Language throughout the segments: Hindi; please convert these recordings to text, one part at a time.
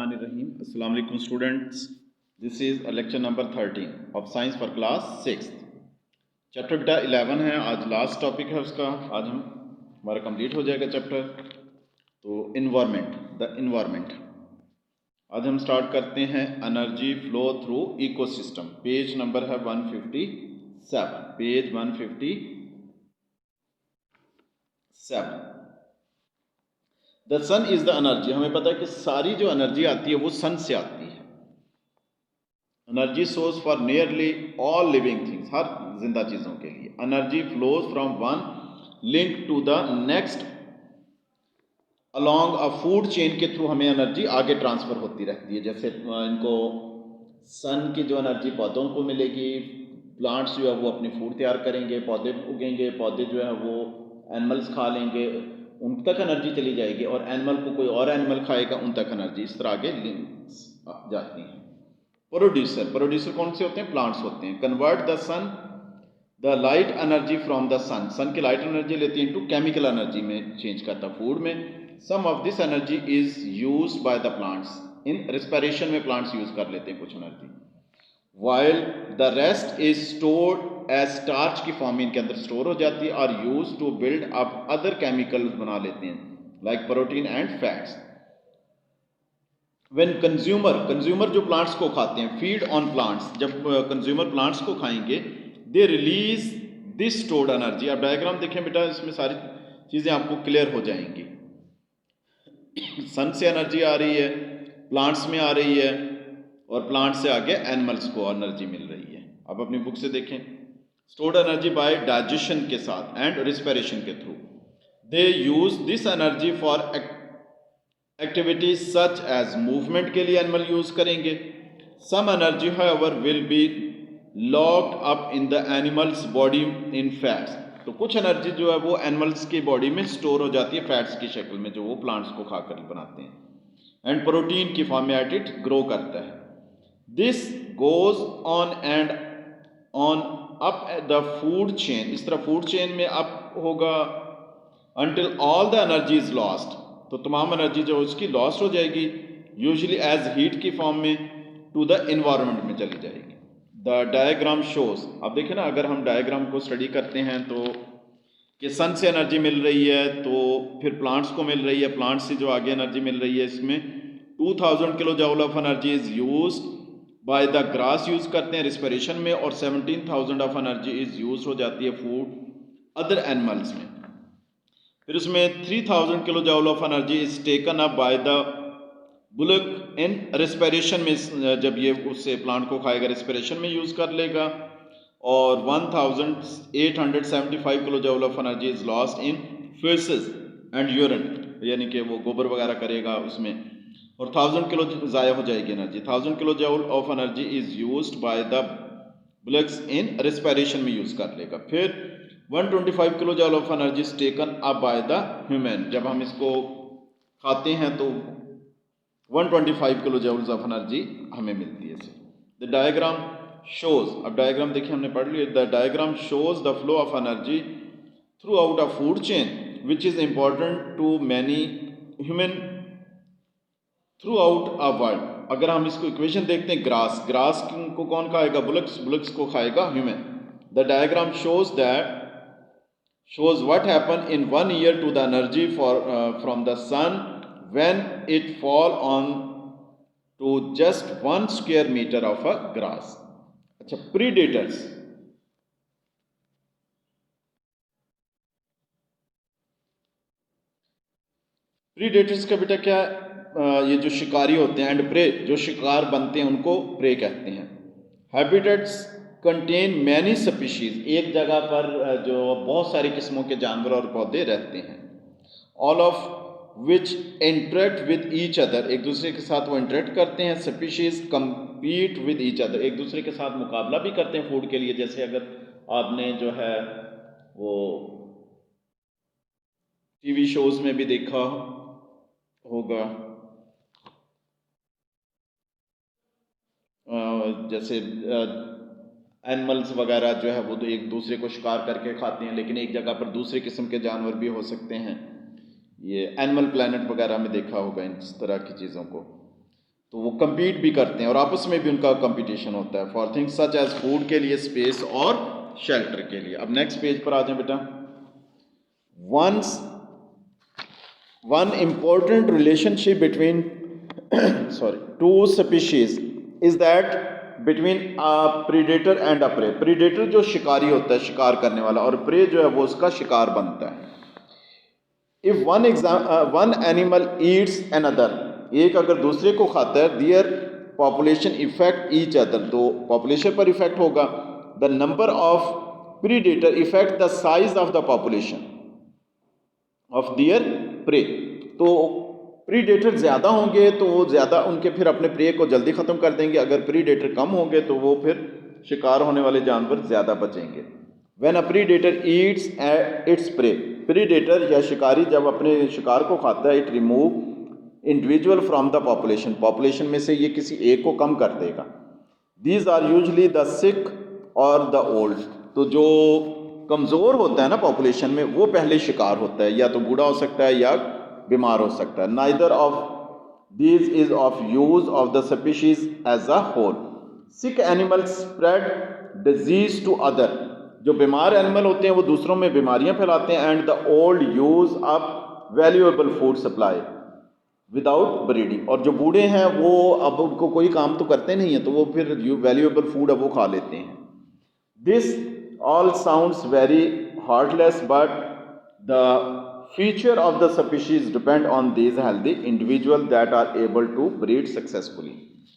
बिस्मिल्लाहिर्रहमानिर्रहीम। अस्सलाम वालेकुम students, this is lecture number 13 of science for class 6। Chapter बेटा 11 है, आज लास्ट टॉपिक है उसका। आज हमारा कंप्लीट हो जाएगा चैप्टर। तो इन्वायरमेंट आज हम स्टार्ट करते हैं। Energy flow through ecosystem, page number है 157, page 157। The sun is the energy. हमें पता है कि सारी जो एनर्जी आती है वो सन से आती है। Energy source for nearly all living things, हर जिंदा चीजों के लिए। Energy flows from one link to the next along a food chain के थ्रू हमें एनर्जी आगे ट्रांसफर होती रहती है। जैसे इनको सन की जो एनर्जी पौधों को मिलेगी, प्लांट्स जो है वो अपनी फूड तैयार करेंगे, पौधे उगेंगे, पौधे जो है वो एनिमल्स खा लेंगे, उन तक एनर्जी चली जाएगी, और एनिमल को कोई और एनिमल खाएगा, उन तक एनर्जी इस तरह आगे लिंक्स जाती हैं। प्रोड्यूसर कौन से होते हैं? प्लांट्स होते हैं। Convert the sun the light energy from the sun की लाइट एनर्जी लेती है इनटू केमिकल एनर्जी में चेंज करता है फूड में। Some of this energy is used by the plants, in respiration में प्लांट्स यूज कर लेते हैं कुछ energy. While the rest is stored as starch की फॉर्म में इनके अंदर स्टोर हो जाती है, और use to build up other chemicals बना लेते हैं like protein and fats. When consumer जो प्लांट्स को खाते हैं, फीड ऑन प्लांट्स, जब कंज्यूमर प्लांट्स को खाएंगे, they release this stored energy. अब डायग्राम देखें बेटा, इसमें सारी चीजें आपको क्लियर हो जाएंगी। सन से एनर्जी आ रही है, प्लांट्स में आ रही है, और प्लांट से आगे एनिमल्स को एनर्जी मिल रही है। अब अपनी बुक से देखें। स्टोर्ड एनर्जी बाय डाइजेशन के साथ एंड रिस्पिरेशन के थ्रू। They use this energy for activities such as movement के लिए एनिमल यूज करेंगे। Some energy however will be locked up in the animals body in fats. तो कुछ एनर्जी जो है वो एनिमल्स की बॉडी में स्टोर हो जाती है फैट्स की शक्ल में, जो वो प्लांट्स को खाकर बनाते हैं, एंड प्रोटीन की फॉर्म में एट इट ग्रो करता है। This goes on and on up the food chain, इस तरह फूड चेन में अप होगा, until all the energy is lost, तो तमाम एनर्जी जो उसकी लॉस्ट हो जाएगी, यूजुअली एज हीट की फॉर्म में, टू द इन्वायरमेंट में चली जाएगी। द डायग्राम शोज, अब देखें ना, अगर हम डायग्राम को स्टडी करते हैं तो कि सन से एनर्जी मिल रही है, तो फिर प्लांट्स को मिल रही है, प्लांट्स से जो आगे एनर्जी मिल रही है, इसमें 2000 kilo joule of energy is use by the grass, use करते हैं रिस्पिरेशन में, और 17,000 ऑफ एनर्जी इज यूज हो जाती है फूड अदर एनिमल्स में। फिर उसमें 3000 kilo joule of energy is taken up by the bullock in respiration में, जब ये उससे प्लांट को खाएगा रेस्पिरेशन में यूज कर लेगा, और 1875 kilo joule of energy is lost in faces and urine, यानी कि वो गोबर वगैरह करेगा उसमें, और 1000 किलो ज़ाया हो जाएगी energy. 1000 kilo joule of energy is used by the bullocks in respiration में यूज कर लेगा। फिर 125 kilo joule of energy is taken up by the human, जब हम इसको खाते हैं तो 125 किलो जूल्स ऑफ एनर्जी हमें मिलती है। द डायग्राम शोज, अब डायग्राम देखिए हमने पढ़ लिया। The diagram shows the flow of energy throughout a food chain which is important to many human throughout a world. अगर हम इसको इक्वेशन देखते हैं, ग्रास को कौन खाएगा? बुलक्स को खाएगा human. The diagram shows what happen in 1 year to the energy from the sun when it fall on to just 1 square meter of a grass. अच्छा, predators, का बेटा क्या? ये जो शिकारी होते हैं, एंड प्रे, जो शिकार बनते हैं उनको प्रे कहते हैं। हैबिटेट्स कंटेन मैनी स्पीशीज, एक जगह पर जो बहुत सारी किस्मों के जानवर और पौधे रहते हैं। All of which interact with each other, एक दूसरे के साथ वो इंटरेक्ट करते हैं। Species compete with each other, एक दूसरे के साथ मुकाबला भी करते हैं फूड के लिए। जैसे अगर आपने जो है वो टीवी शोज में भी देखा होगा, जैसे एनिमल्स वगैरह जो है वो तो एक दूसरे को शिकार करके खाते हैं, लेकिन एक जगह पर दूसरे किस्म के जानवर भी हो सकते हैं। ये एनिमल प्लैनेट वगैरह में देखा होगा इन तरह की चीज़ों को। तो वो compete भी करते हैं और आपस में भी उनका competition होता है for things such as food के लिए, स्पेस और शेल्टर के लिए। अब नेक्स्ट पेज पर आ जाए बेटा। One important relationship between two species is that between predator and a prey. Predator जो शिकारी होता है, शिकार करने वाला, और प्रे जो है वो उसका शिकार बनता है। If one animal eats another, एक अगर दूसरे को खाता है, their population effect each other, तो पॉपुलेशन पर इफेक्ट होगा। The number of predator effect the size of the population of their prey. तो प्रीडेटर ज़्यादा होंगे तो वो ज़्यादा उनके फिर अपने प्रे को जल्दी ख़त्म कर देंगे, अगर प्रीडेटर कम होंगे तो वो फिर शिकार होने वाले जानवर ज़्यादा बचेंगे। When a predator Yeats its prey, predator या शिकारी जब अपने शिकार को खाता है, it remove individual from the population, population में से ये किसी एक को कम कर देगा। दीज आर यूजली द सिक और द ओल्ड, तो जो कमज़ोर होता है ना पॉपुलेशन में, वो पहले शिकार होता है, या तो बूढ़ा हो सकता है या बीमार हो सकता है। Neither of these is of use of the species as a whole. Sick animals spread disease to other, जो बीमार एनिमल होते हैं वो दूसरों में बीमारियां फैलाते हैं। And the old use up valuable food supply without breeding, और जो बूढ़े हैं वो अब उनको कोई काम तो करते नहीं है, तो वो फिर वैल्यूएबल फूड अब वो खा लेते हैं। This all sounds very heartless, but the future of the species depend on these healthy individuals that are able to breed successfully।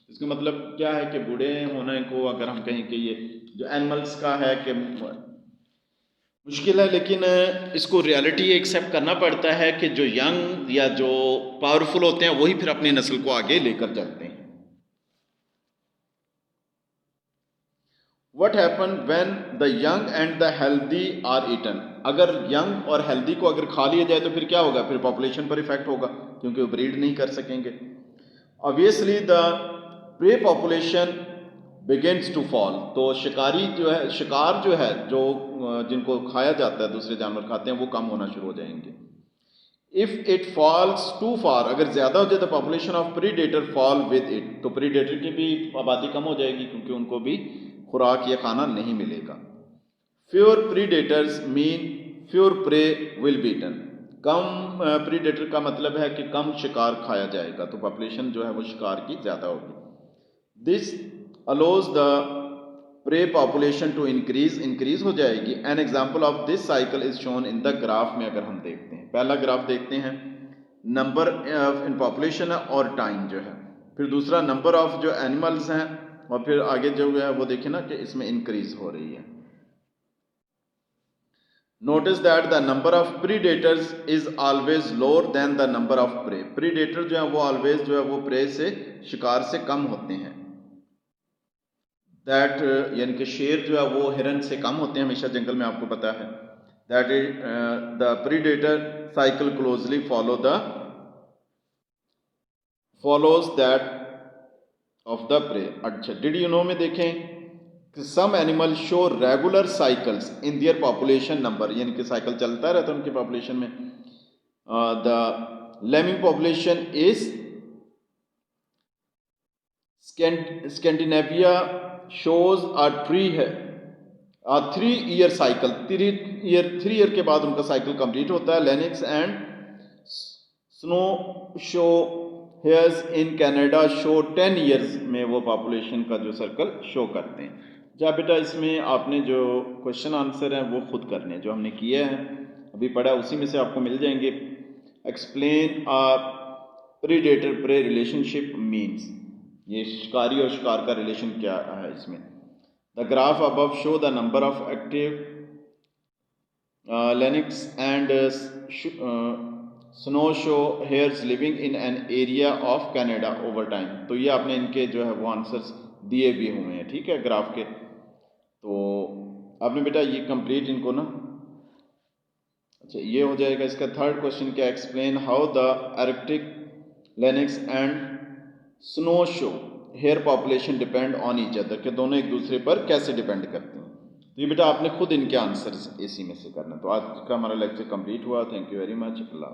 इसका मतलब क्या है कि बूढ़े होने को अगर हम कहें कि ये जो एनिमल्स का है कि मुश्किल है, लेकिन इसको रियलिटी एक्सेप्ट करना पड़ता है कि जो यंग या जो पावरफुल होते हैं वही फिर अपनी नस्ल को आगे लेकर चलते हैं। What happen when the young and the healthy are eaten? अगर यंग और हेल्दी को अगर खा लिया जाए तो फिर क्या होगा? फिर पॉपुलेशन पर इफेक्ट होगा, क्योंकि वो ब्रीड नहीं कर सकेंगे। Obviously the prey population begins to fall, तो शिकारी जो है, शिकार जो है, जो जिनको खाया जाता है, दूसरे जानवर खाते हैं, वो कम होना शुरू हो जाएंगे। इफ इट फॉल्स टू फार, अगर ज्यादा हो जाए तो population of predator fall with it, तो प्रीडेटर की भी आबादी कम हो जाएगी, क्योंकि उनको भी खुराक या खाना नहीं मिलेगा। Fewer predators mean fewer prey will be eaten, कम प्रीडेटर का मतलब है कि कम शिकार खाया जाएगा, तो पॉपुलेशन जो है वो शिकार की ज़्यादा होगी। This allows the prey population to increase हो जाएगी। An example of this cycle is shown in the graph में अगर हम देखते हैं, पहला ग्राफ देखते हैं, नंबर इन पॉपुलेशन है और टाइम जो है, फिर दूसरा नंबर ऑफ जो एनिमल्स हैं, और फिर आगे जो है वो देखें ना कि इसमें इंक्रीज हो रही है। Notice that the number of predators is always lower than the number of prey, predator जो है वो ऑलवेज जो है वो प्रे से, शिकार से कम होते हैं। दैट यानी कि शेर जो है वो हिरन से कम होते हैं हमेशा जंगल में, आपको पता है। That is the predator cycle closely follows that of the prey. अच्छा, डिड यू नो में देखें, some animal show regular cycles in their population number, यानी कि साइकिल चलता रहता है उनकी पॉपुलेशन में। The lemming population is Scandinavia shows a 3 year cycle, 3 year के बाद उनका साइकिल कंप्लीट होता है। Lynx and snowshoe hares in Canada show 10 years में वो पॉपुलेशन का जो सर्कल शो करते हैं। जा बेटा, इसमें आपने जो क्वेश्चन आंसर हैं वो खुद करने हैं, जो हमने किया है अभी पढ़ा उसी में से आपको मिल जाएंगे। Explain a predator pray relationship means, ये शिकारी और शिकार का रिलेशन क्या है इसमें। The graph above show the number of active Linux and snowshoe hairs living in an area of Canada over time, तो ये आपने इनके जो है वो आंसर्स दिए भी हुए हैं, ठीक है, ग्राफ के। तो आपने बेटा ये कंप्लीट इनको ना, अच्छा ये हो जाएगा। इसका थर्ड क्वेश्चन क्या, explain how the Arctic Linux and snow show hair population depend on each other, के दोनों एक दूसरे पर कैसे डिपेंड करते हैं। तो ये बेटा आपने खुद इनके आंसर्स इसी में से करना। तो आज का हमारा लेक्चर कंप्लीट हुआ। Thank you very much. Allah.